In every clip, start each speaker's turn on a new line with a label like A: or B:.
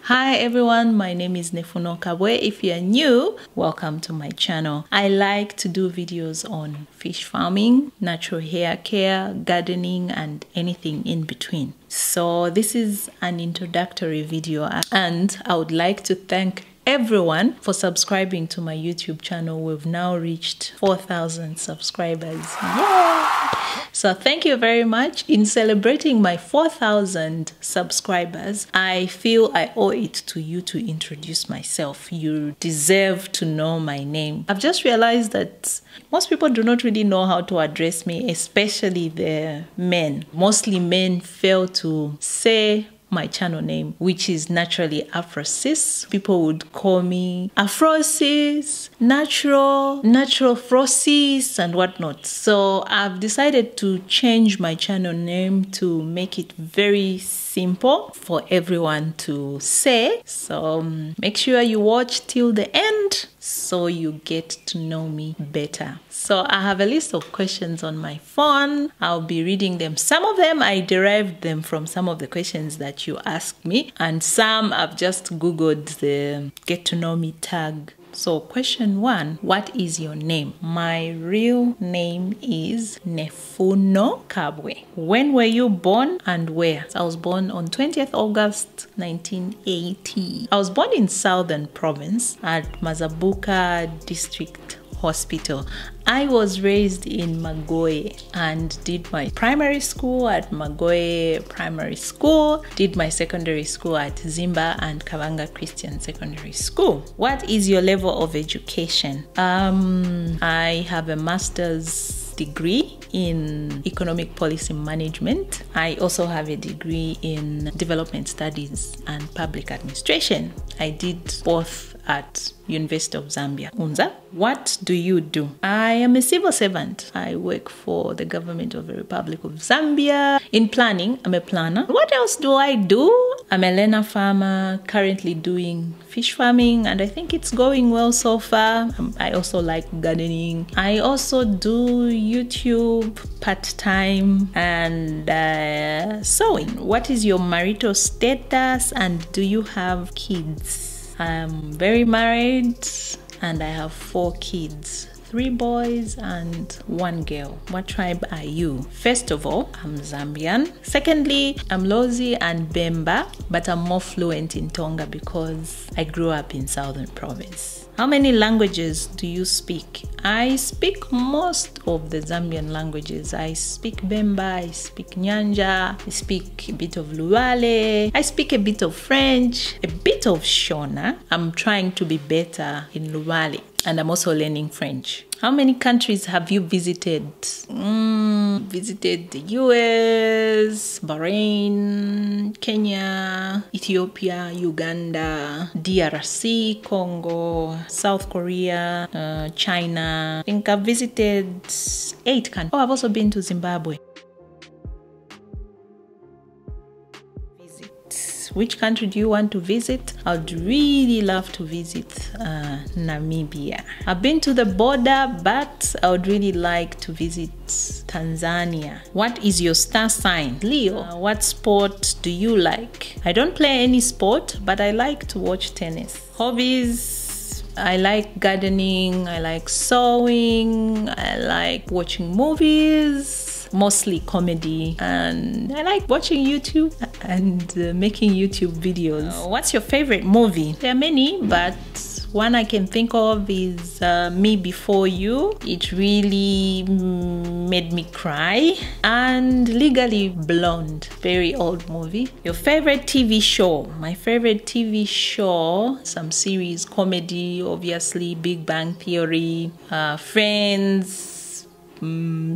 A: Hi everyone, my name is Nefuno Kabwe. If you're new, welcome to my channel. I like to do videos on fish farming, natural hair care, gardening, and anything in between. So this is an introductory video, and I would like to thank everyone for subscribing to my YouTube channel. We've now reached 4,000 subscribers. Yay! So thank you very much. In celebrating my 4,000 subscribers, I feel I owe it to you to introduce myself. You deserve to know my name. I've just realized that most people do not really know how to address me, especially the men. Mostly men fail to say my channel name, which is naturally Afrosis. People would call me Afrosis, natural Frosis, and whatnot. So I've decided to change my channel name to make it very simple for everyone to say. So make sure you watch till the end so you get to know me better. So I have a list of questions on my phone. I'll be reading them. Some of them I derived them from some of the questions that you asked me, and some I've just Googled the get to know me tag. So question 1, what is your name? My real name is Nefuno Kabwe. When were you born and where? I was born on 20th August 1980. I was born in Southern Province at Mazabuka District Hospital. I was raised in Magoye and did my primary school at Magoye Primary School, did my secondary school at Zimba and Kavanga Christian Secondary School. What is your level of education? I have a master's degree in economic policy management. I also have a degree in development studies and public administration. I did both at University of Zambia, Unza. What do you do? I am a civil servant. I work for the government of the Republic of Zambia. In planning, I'm a planner. What else do I do? I'm a learner farmer, currently doing fish farming, and I think it's going well so far. I also like gardening. I also do YouTube part-time and sewing. What is your marital status and do you have kids? I'm very married and I have 4 kids. 3 boys and 1 girl. What tribe are you? First of all, I'm Zambian. Secondly, I'm Lozi and Bemba, but I'm more fluent in Tonga because I grew up in Southern Province. How many languages do you speak? I speak most of the Zambian languages. I speak Bemba, I speak Nyanja, I speak a bit of Luale, I speak a bit of French, a bit of Shona. I'm trying to be better in Luale, and I'm also learning French. How many countries have you visited? Visited the US, Bahrain, Kenya, Ethiopia, Uganda, DRC, Congo, South Korea, China. I think I've visited 8 countries. Oh, I've also been to Zimbabwe. Which country do you want to visit? I'd really love to visit Namibia. I've been to the border, but I would really like to visit Tanzania. What is your star sign? Leo. What sport do you like? I don't play any sport, but I like to watch tennis. Hobbies. I like gardening, I like sewing, I like watching movies, mostly comedy, and I like watching YouTube and making YouTube videos. What's your favorite movie? There are many, but one I can think of is Me Before You. It really made me cry. And Legally Blonde, very old movie. Your favorite TV show? My favorite TV show, some series, comedy, obviously, Big Bang Theory, Friends,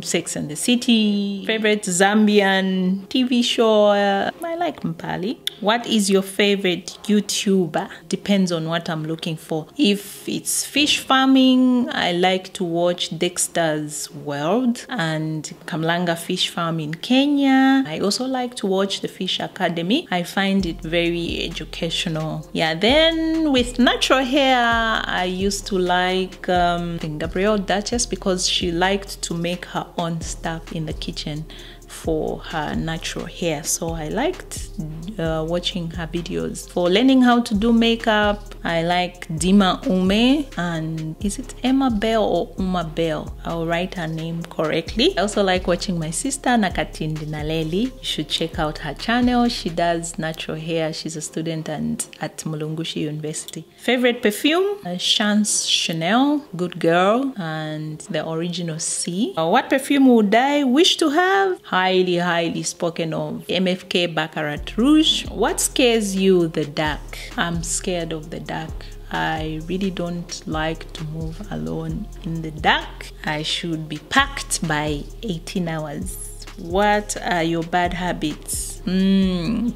A: Sex and the City. Favorite Zambian TV show? I like Mpali. What is your favorite YouTuber? Depends on what I'm looking for. If it's fish farming, I like to watch Dexter's World and Kamlanga Fish Farm in Kenya. I also like to watch the Fish Academy. I find it very educational. Yeah, then with natural hair, I used to like Gabrielle Duchess because she liked to make her own stuff in the kitchen. for her natural hair, so I liked watching her videos. For learning how to do makeup, I like Dima Ume, and is it Emma Bell or Uma Bell? I'll write her name correctly. I also like watching my sister Nakatindi Naleli. You should check out her channel. She does natural hair. She's a student at Mulungushi University. Favorite perfume? Chance Chanel, Good Girl, and the Original C. What perfume would I wish to have? Highly spoken of, MFK Baccarat Rouge. What scares you? The dark. I'm scared of the dark. I really don't like to move alone in the dark. I should be packed by 18 hours. What are your bad habits?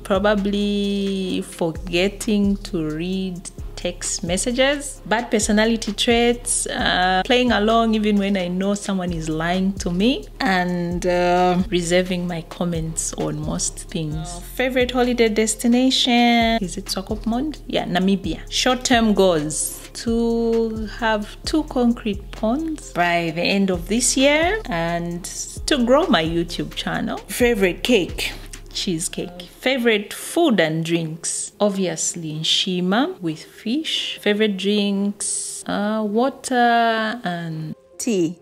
A: Probably forgetting to read text messages. Bad personality traits, playing along even when I know someone is lying to me, and reserving my comments on most things. Favorite holiday destination? Is it Swakopmund? Yeah, Namibia. Short-term goals: to have 2 concrete ponds by the end of this year and to grow my YouTube channel. Favorite cake? Cheesecake. Favorite food and drinks? Obviously nshima with fish. Favorite drinks? Water and tea.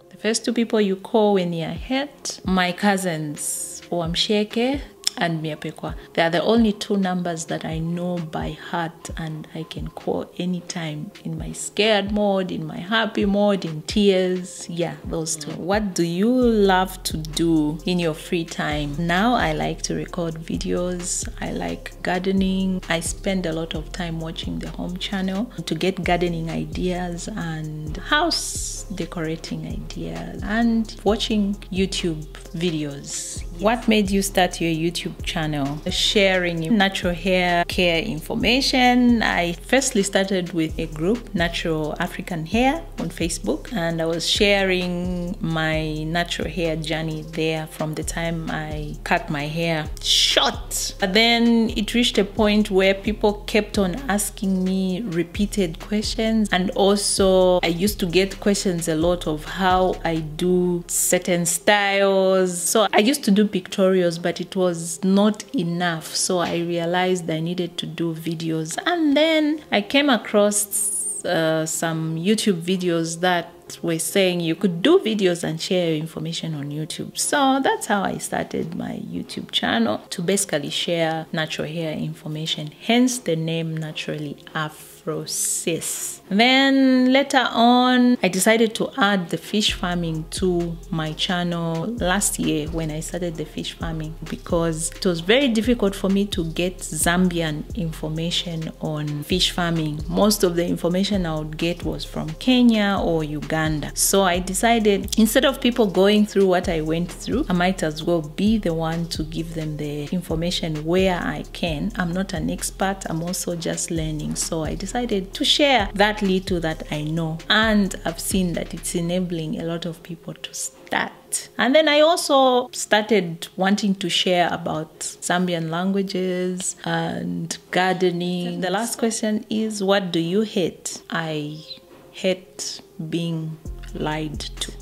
A: The first 2 people you call when you're hurt? My cousins, Wamsheke and Miapekwa. They are the only 2 numbers that I know by heart and I can call anytime, in my scared mode, in my happy mode, in tears. Yeah, those 2. What do you love to do in your free time? Now I like to record videos. I like gardening. I spend a lot of time watching the home channel to get gardening ideas and house decorating ideas and watching YouTube videos. What made you start your YouTube channel? Sharing natural hair care information. I firstly started with a group, Natural African Hair, on Facebook, and I was sharing my natural hair journey there from the time I cut my hair short. But then it reached a point where people kept on asking me repeated questions, and also I used to get questions a lot of how I do certain styles. So I used to do pictorials, but it was not enough, so I realized I needed to do videos. And then I came across some YouTube videos that were saying you could do videos and share your information on YouTube. So that's how I started my YouTube channel, to basically share natural hair information, hence the name Naturally Afro-Sis. Then later on, I decided to add the fish farming to my channel last year when I started the fish farming, because it was very difficult for me to get Zambian information on fish farming. Most of the information I would get was from Kenya or Uganda. So I decided, instead of people going through what I went through, I might as well be the one to give them the information where I can. I'm not an expert, I'm also just learning. So I decided to share that little that I know, and I've seen that it's enabling a lot of people to start. And then I also started wanting to share about Zambian languages and gardening. The last question is, what do you hate? I hate being lied to.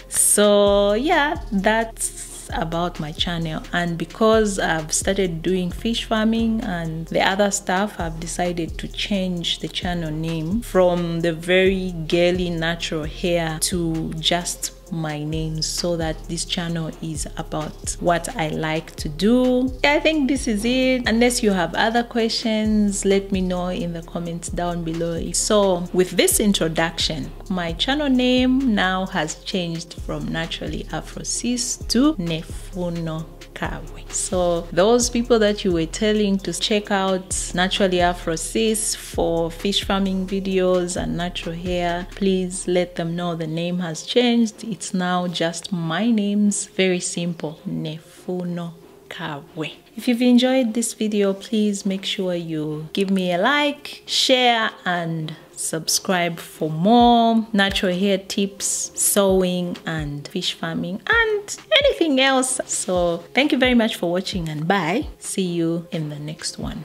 A: So yeah, that's about my channel. And because I've started doing fish farming and the other stuff, I've decided to change the channel name from the very girly natural hair to just my name, so that this channel is about what I like to do. I think this is it. Unless you have other questions, let me know in the comments down below. So with this introduction, my channel name now has changed from Naturally Afro-Sis to Nefuno Kabwe. So those people that you were telling to check out Naturally Afro-Sis for fish farming videos and natural hair, please let them know the name has changed. It's now just my name's very simple, Nefuno Kabwe. If you've enjoyed this video, please make sure you give me a like, share, and subscribe for more natural hair tips, sewing, and fish farming, and anything else. So thank you very much for watching, and bye. See you in the next one.